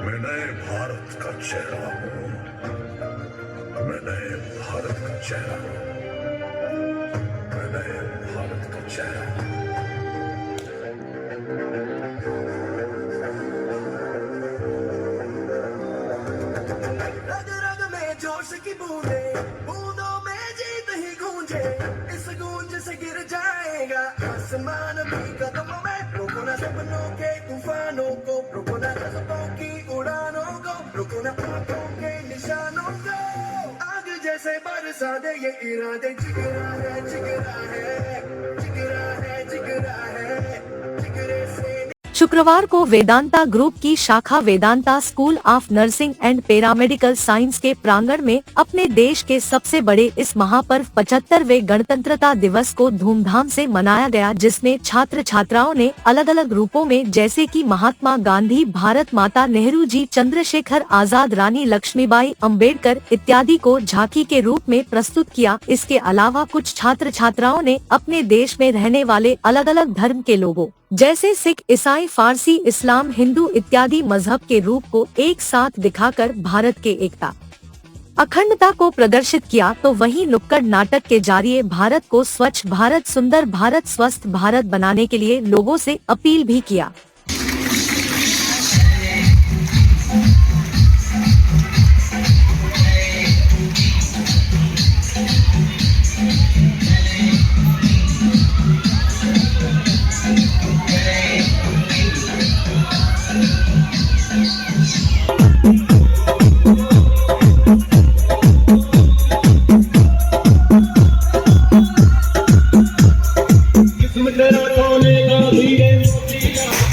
मैं नए भारत का चेहरा हूँ, मैं नए भारत का चेहरा हूँ, मैं नए भारत का चेहरा हूँ। रग रग में जोश की बूंदे, बूंदों में जीत ही गूंजे, इस गूंज से गिर जाएगा आसमान भी कदमों में। रोको ना सपनों के तूफानों को, रोको ना जज्बों की उड़ानों को, रोको ना आंखों के निशानों को। आग जैसे बरसा दे ये इरादे, जिगरा है जिगरा है जिगरा है जिगरा है जिगरे से। शुक्रवार को वेदांता ग्रुप की शाखा Vedanta school of nursing and paramedical science के प्रांगण में अपने देश के सबसे बड़े इस महापर्व 75वें गणतंत्रता दिवस को धूमधाम से मनाया गया, जिसमें छात्र छात्राओं ने अलग अलग रूपों में जैसे कि महात्मा गांधी, भारत माता, नेहरू जी, चंद्रशेखर आजाद, रानी लक्ष्मीबाई, अंबेडकर इत्यादि को झांकी के रूप में प्रस्तुत किया। इसके अलावा कुछ छात्र छात्राओं ने अपने देश में रहने वाले अलग अलग धर्म के लोगों जैसे सिख, ईसाई, फारसी, इस्लाम, हिंदू इत्यादि मजहब के रूप को एक साथ दिखाकर भारत के एकता, अखंडता को प्रदर्शित किया। तो वहीं नुक्कड़ नाटक के जरिए भारत को स्वच्छ भारत, सुंदर भारत, स्वस्थ भारत बनाने के लिए लोगों से अपील भी किया।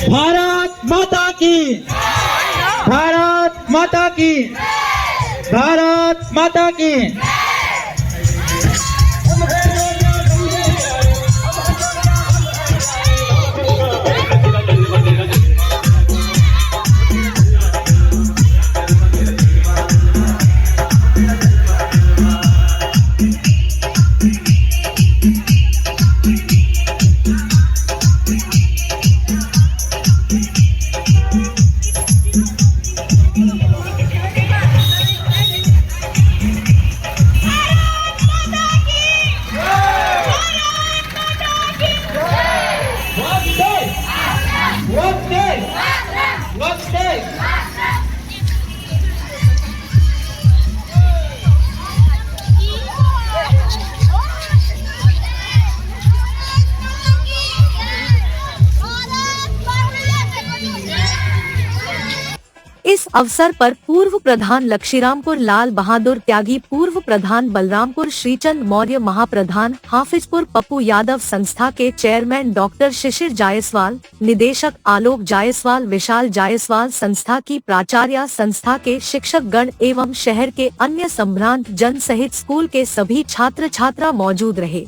भारत माता की, भारत माता की, भारत माता की। इस अवसर पर पूर्व प्रधान लक्षीरामपुर लाल बहादुर त्यागी, पूर्व प्रधान बलरामपुर श्रीचंद मौर्य, महाप्रधान हाफिजपुर पप्पू यादव, संस्था के चेयरमैन डॉक्टर शिशिर जायसवाल, निदेशक आलोक जायसवाल, विशाल जायसवाल, संस्था की प्राचार्य, संस्था के शिक्षक गण एवं शहर के अन्य संभ्रांत जन सहित स्कूल के सभी छात्र छात्रा मौजूद रहे।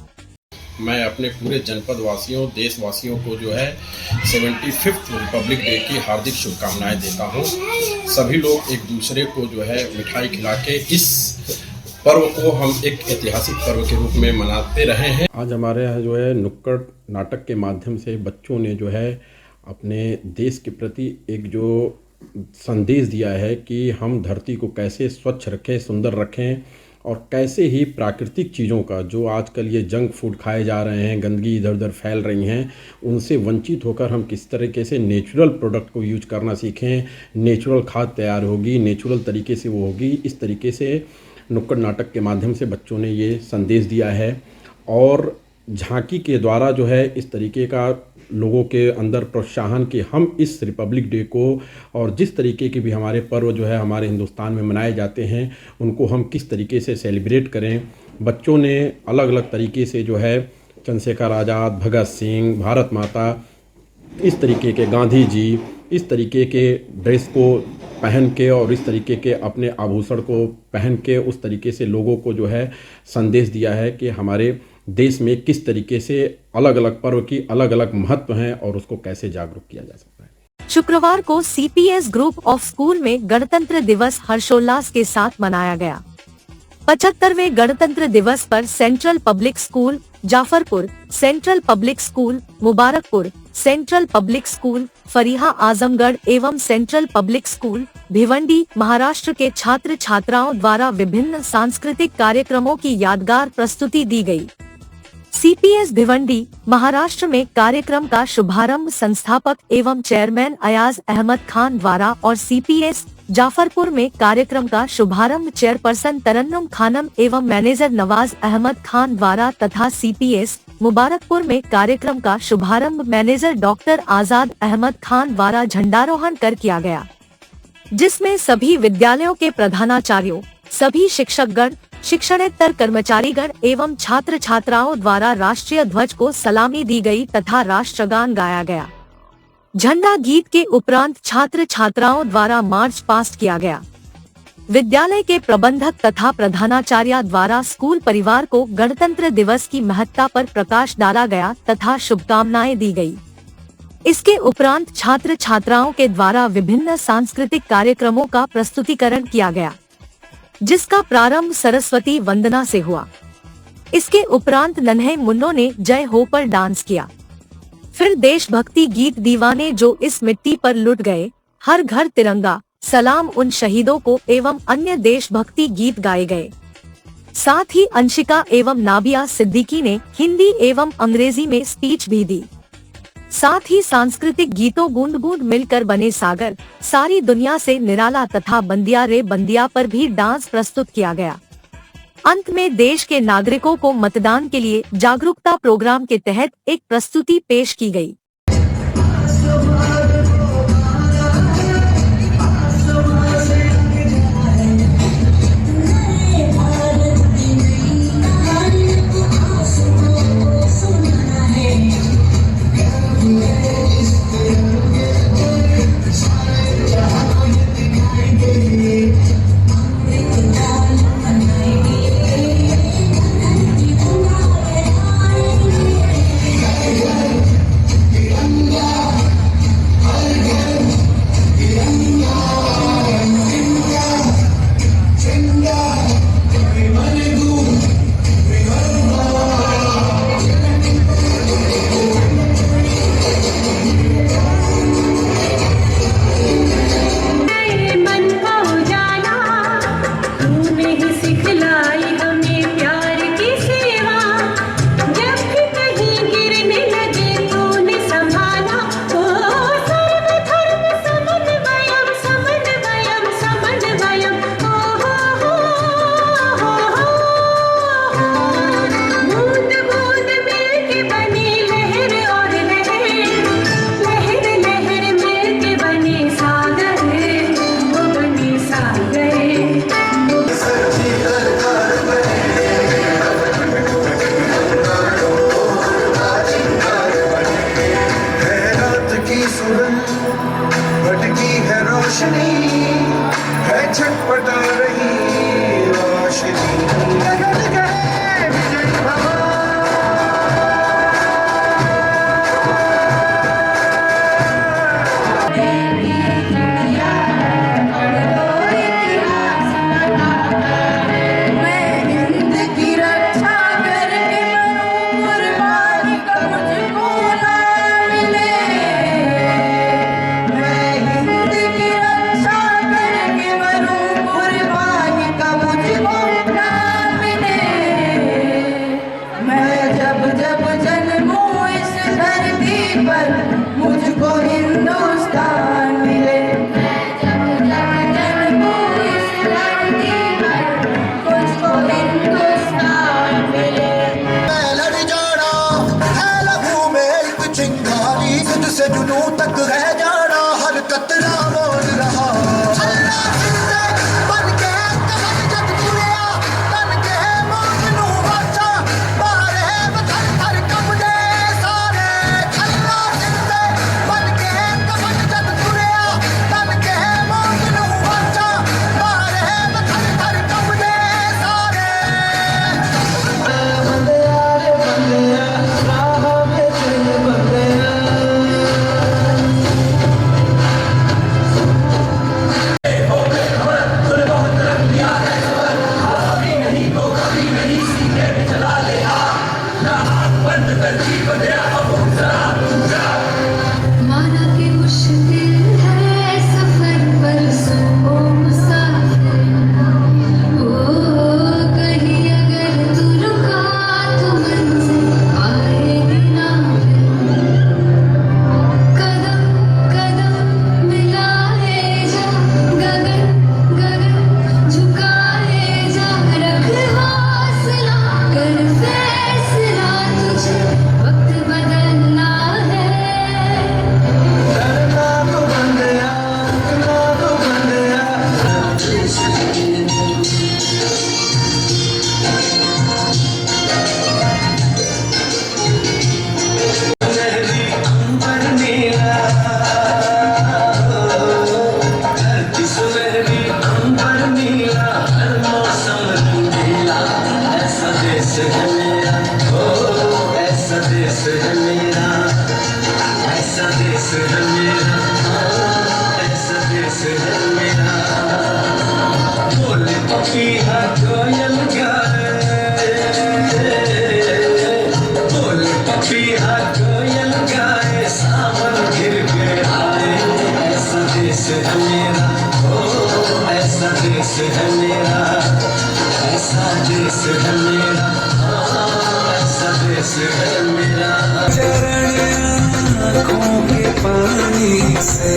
मैं अपने पूरे जनपद वासियों, देशवासियों को जो है 75th रिपब्लिक डे की हार्दिक शुभकामनाएं देता हूं। सभी लोग एक दूसरे को जो है मिठाई खिला के इस पर्व को हम एक ऐतिहासिक पर्व के रूप में मनाते रहे हैं। आज हमारे यहाँ जो है नुक्कड़ नाटक के माध्यम से बच्चों ने जो है अपने देश के प्रति एक जो संदेश दिया है कि हम धरती को कैसे स्वच्छ रखें, सुंदर रखें और कैसे ही प्राकृतिक चीज़ों का जो आजकल ये जंक फूड खाए जा रहे हैं, गंदगी इधर उधर फैल रही हैं, उनसे वंचित होकर हम किस तरीके से नेचुरल प्रोडक्ट को यूज करना सीखें। नेचुरल खाद तैयार होगी, नेचुरल तरीके से वो होगी। इस तरीके से नुक्कड़ नाटक के माध्यम से बच्चों ने ये संदेश दिया है और झांकी के द्वारा जो है इस तरीके का लोगों के अंदर प्रोत्साहन कि हम इस रिपब्लिक डे को और जिस तरीके के भी हमारे पर्व जो है हमारे हिंदुस्तान में मनाए जाते हैं उनको हम किस तरीके से सेलिब्रेट करें। बच्चों ने अलग अलग तरीके से जो है चंद्रशेखर आज़ाद, भगत सिंह, भारत माता, इस तरीके के गांधी जी, इस तरीके के ड्रेस को पहन के और इस तरीके के अपने आभूषण को पहन के उस तरीके से लोगों को जो है संदेश दिया है कि हमारे देश में किस तरीके से अलग अलग पर्व की अलग अलग महत्व हैं और उसको कैसे जागरूक किया जा सकता है। शुक्रवार को CPS ग्रुप ऑफ स्कूल में गणतंत्र दिवस हर्षोल्लास के साथ मनाया गया। 75वें गणतंत्र दिवस पर central public school Jafarpur, central public school Mubarakpur, central public school Fariha Azamgarh एवं central public school Bhiwandi Maharashtra के छात्र छात्राओं द्वारा विभिन्न सांस्कृतिक कार्यक्रमों की यादगार प्रस्तुति दी गई। CPS भिवंडी महाराष्ट्र में कार्यक्रम का शुभारंभ संस्थापक एवं चेयरमैन अयाज अहमद खान द्वारा और CPS जाफरपुर में कार्यक्रम का शुभारंभ चेयरपर्सन तरन्नुम खानम एवं मैनेजर नवाज अहमद खान द्वारा तथा CPS मुबारकपुर में कार्यक्रम का शुभारंभ मैनेजर डॉक्टर आजाद अहमद खान द्वारा झंडारोहण कर किया गया, जिसमें सभी विद्यालयों के प्रधानाचार्यों, सभी शिक्षकगण, शिक्षणेतर कर्मचारीगण एवं छात्र छात्राओं द्वारा राष्ट्रीय ध्वज को सलामी दी गई तथा राष्ट्रगान गाया गया। झंडा गीत के उपरांत छात्र छात्राओं द्वारा मार्च पास्ट किया गया। विद्यालय के प्रबंधक तथा प्रधानाचार्य द्वारा स्कूल परिवार को गणतंत्र दिवस की महत्ता पर प्रकाश डाला गया तथा शुभकामनाएं दी गई। इसके उपरांत छात्र छात्राओं के द्वारा विभिन्न सांस्कृतिक कार्यक्रमों का प्रस्तुतिकरण किया गया, जिसका प्रारंभ सरस्वती वंदना से हुआ। इसके उपरांत नन्हे मुन्नों ने जय हो पर डांस किया। फिर देशभक्ति गीत दीवाने जो इस मिट्टी पर लुट गए, हर घर तिरंगा, सलाम उन शहीदों को एवं अन्य देशभक्ति गीत गाए गए। साथ ही अंशिका एवं नाबिया सिद्दीकी ने हिंदी एवं अंग्रेजी में स्पीच भी दी। साथ ही सांस्कृतिक गीतों बूंद बूंद मिलकर बने सागर, सारी दुनिया से निराला तथा बंदिया रे बंदिया पर भी डांस प्रस्तुत किया गया। अंत में देश के नागरिकों को मतदान के लिए जागरूकता प्रोग्राम के तहत एक प्रस्तुति पेश की गई। है मेरा, ओ ऐसा देश है मेरा, ऐसा देश है मेरा, ऐसा देश है मेरा। चरण आँखों के पानी से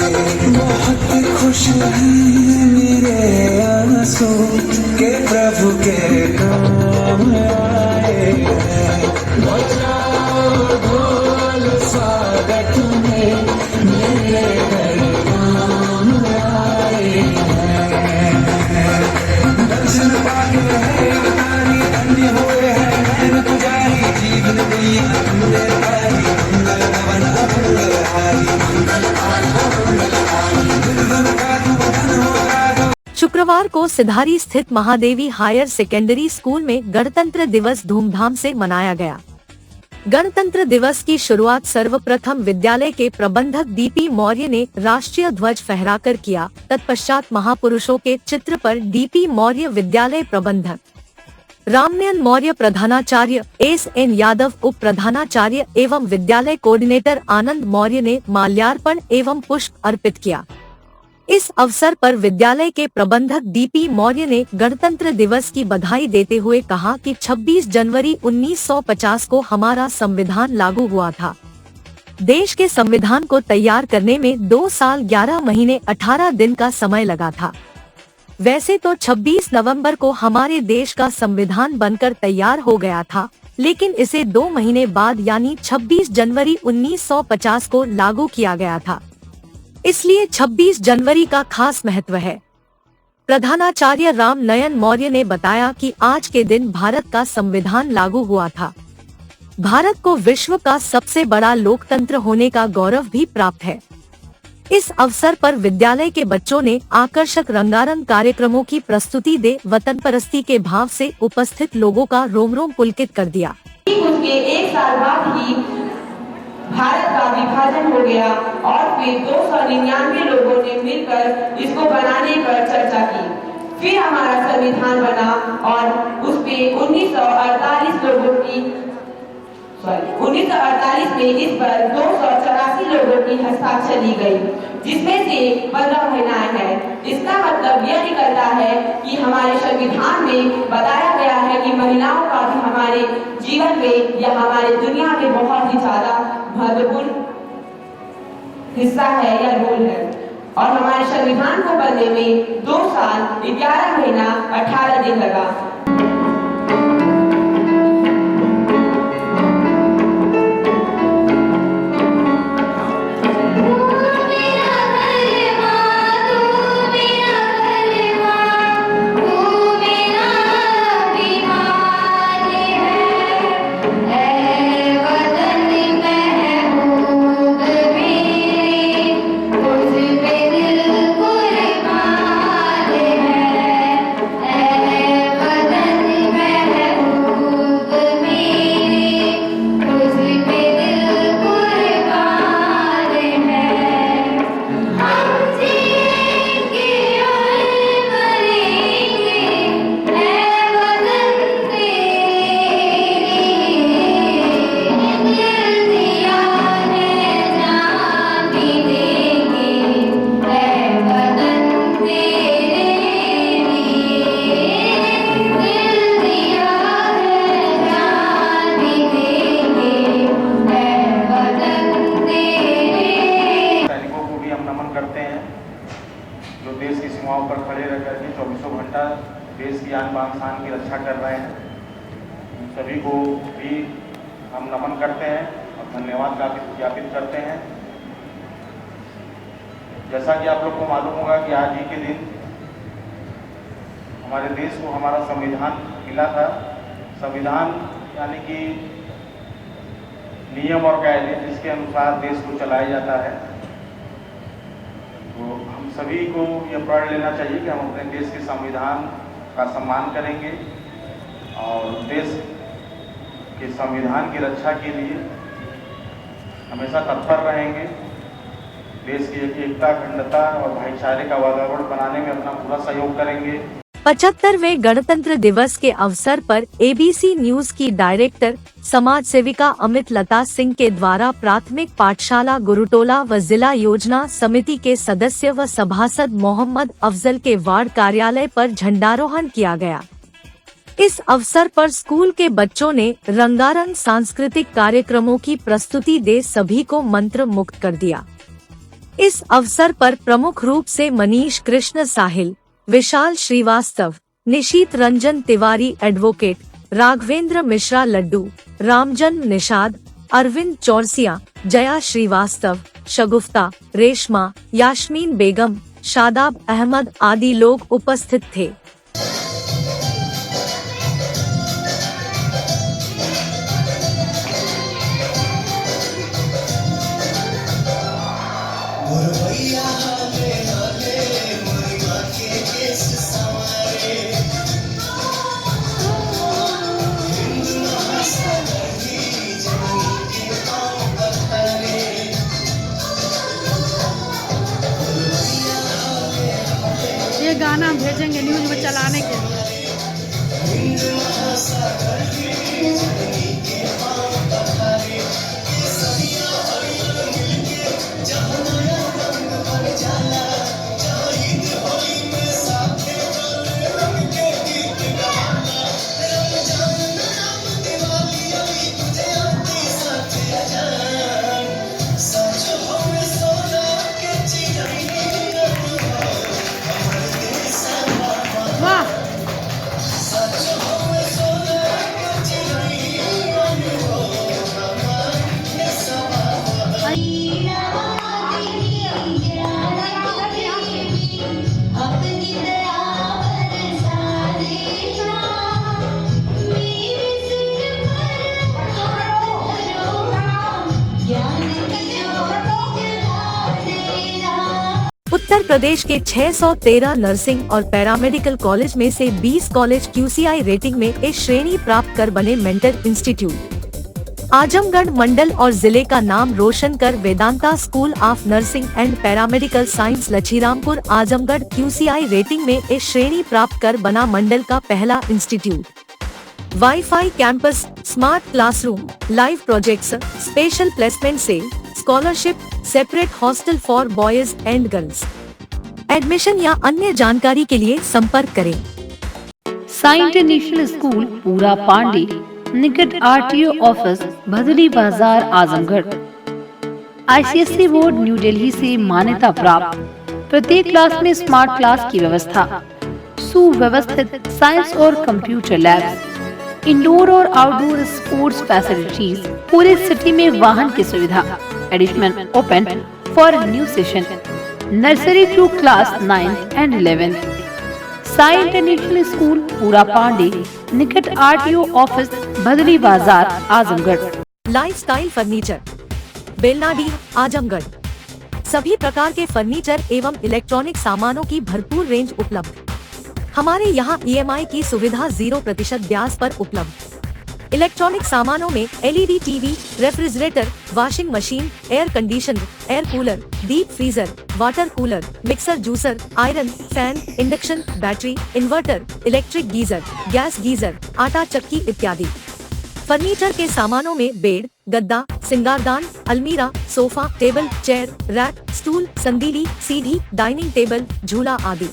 बहुत खुश हैं मेरे आंसू के प्रभु के काम आए हैं। बजाओ ढोल स्वागत में मेरे घर काम आए हैं। दर्शन पाके है तारी धन्य हुए हैं नैन पुजारी, जीवन दैया तुमने तारी, मंगल भवन अमंगल हारी, मंगल हारी दुर्गम का तू धन होगा। शुक्रवार को सिधारी स्थित महादेवी हायर सेकेंडरी स्कूल में गणतंत्र दिवस धूमधाम से मनाया गया। गणतंत्र दिवस की शुरुआत सर्वप्रथम विद्यालय के प्रबंधक डीपी मौर्य ने राष्ट्रीय ध्वज फहराकर किया। तत्पश्चात महापुरुषों के चित्र पर डीपी मौर्य विद्यालय प्रबंधक रामनयन मौर्य, प्रधानाचार्य एस.एन. यादव, उप प्रधानाचार्य एवं विद्यालय कोऑर्डिनेटर आनंद मौर्य ने माल्यार्पण एवं पुष्प अर्पित किया। इस अवसर पर विद्यालय के प्रबंधक डीपी मौर्य ने गणतंत्र दिवस की बधाई देते हुए कहा कि 26 जनवरी 1950 को हमारा संविधान लागू हुआ था। देश के संविधान को तैयार करने में 2 साल 11 महीने 18 दिन का समय लगा था। वैसे तो 26 नवंबर को हमारे देश का संविधान बनकर तैयार हो गया था, लेकिन इसे 2 महीने बाद यानी 26 जनवरी 1950 को लागू किया गया था। इसलिए 26 जनवरी का खास महत्व है। प्रधानाचार्य रामनयन मौर्य ने बताया कि आज के दिन भारत का संविधान लागू हुआ था। भारत को विश्व का सबसे बड़ा लोकतंत्र होने का गौरव भी प्राप्त है। इस अवसर पर विद्यालय के बच्चों ने आकर्षक रंगारंग कार्यक्रमों की प्रस्तुति दे वतन परस्ती के भाव से उपस्थित लोगों का रोम रोम पुलकित कर दिया। उसके 1 साल बाद ही भारत का विभाजन हो गया और फिर 299 लोगों ने मिलकर इसको बनाने पर चर्चा की। फिर हमारा संविधान बना और उसपे 1948 में इस पर 284 लोगों की हस्ताक्षर ली गई, जिसमें से 15 महिलाएं हैं। इसका मतलब यह निकलता है कि हमारे संविधान में बताया गया है कि महिलाओं का भी हमारे जीवन में या हमारे दुनिया में बहुत ही ज्यादा महत्वपूर्ण हिस्सा है या रोल है। और हमारे संविधान को बनने में 2 साल 11 महीना 18 दिन लगा। देश की आन बान शान की रक्षा कर रहे हैं। उन सभी को भी हम नमन करते हैं और धन्यवाद ज्ञापित करते हैं। जैसा कि आप लोग को मालूम होगा कि आज ही के दिन हमारे देश को हमारा संविधान मिला था। संविधान यानी कि नियम और कायदे जिसके अनुसार देश को चलाया जाता है। तो हम सभी को यह प्रण लेना चाहिए कि हम अपने देश के संविधान का सम्मान करेंगे और देश के संविधान की रक्षा के लिए हमेशा तत्पर रहेंगे। देश की एकता, अखंडता और भाईचारे का वातावरण बनाने में अपना पूरा सहयोग करेंगे। 75वें गणतंत्र दिवस के अवसर पर एबीसी न्यूज की डायरेक्टर समाज सेविका अमित लता सिंह के द्वारा प्राथमिक पाठशाला गुरुटोला व जिला योजना समिति के सदस्य व सभासद मोहम्मद अफजल के वार्ड कार्यालय पर झंडारोहण किया गया। इस अवसर पर स्कूल के बच्चों ने रंगारंग सांस्कृतिक कार्यक्रमों की प्रस्तुति दे सभी को मंत्र मुक्त कर दिया। इस अवसर पर प्रमुख रूप से मनीष कृष्ण साहिल, विशाल श्रीवास्तव, निशीत रंजन तिवारी एडवोकेट, राघवेंद्र मिश्रा लड्डू, रामजन निषाद, अरविंद चौरसिया, जया श्रीवास्तव, शगुफ्ता, रेशमा, यास्मीन बेगम, शादाब अहमद आदि लोग उपस्थित थे। ये गाना भेजेंगे न्यूज में चलाने के लिए। उत्तर प्रदेश के 613 नर्सिंग और पैरामेडिकल कॉलेज में से 20 कॉलेज QCI रेटिंग में ए श्रेणी प्राप्त कर बने मेंटर इंस्टीट्यूट। आजमगढ़ मंडल और जिले का नाम रोशन कर Vedanta school of nursing and paramedical science Lachhirampur Azamgarh QCI rating में ए श्रेणी प्राप्त कर बना मंडल का पहला institute. Wifi campus, smart classroom, live projects, special placement cell, scholarship, separate hostel for boys and girls. Admission या अन्य जानकारी के लिए संपर्क करें। साई इंटरनेशनल स्कूल पूरा पांडे, निकट RTO office, Bhadli Bazar, Azamgarh. ICSE board new Delhi से मान्यता प्राप्त। प्रत्येक क्लास में स्मार्ट क्लास की व्यवस्था, सुव्यवस्थित साइंस और कंप्यूटर लैब्स, इंडोर और आउटडोर स्पोर्ट्स फैसिलिटीज, पूरे सिटी में वाहन की सुविधा। Admission open for new session, nursery to class 9th and 11th। Sai international school Pura Pande, निकट RTO office, Bhadli Bazar, Azamgarh. Lifestyle furniture, Belnadi, Azamgarh. सभी प्रकार के फर्नीचर एवं इलेक्ट्रॉनिक सामानों की भरपूर रेंज उपलब्ध। हमारे यहाँ EMI की सुविधा 0% ब्याज पर उपलब्ध। इलेक्ट्रॉनिक सामानों में LED TV, refrigerator, washing machine, air conditioner, air cooler, deep freezer, water cooler, mixer juicer, iron, fan, induction, battery, inverter, electric geyser, gas geyser, आटा चक्की इत्यादि। फर्नीचर के सामानों में बेड, गद्दा, सिंगारदान, अलमीरा, sofa, table, chair, rack, stool, संदीली, सीढ़ी, डाइनिंग टेबल, झूला आदि।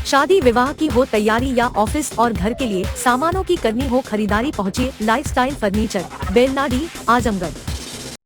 शादी विवाह की हो तैयारी या ऑफिस और घर के लिए सामानों की करनी हो खरीदारी, पहुँचिए लाइफस्टाइल फर्नीचर, बेलनाडी, आजमगढ़।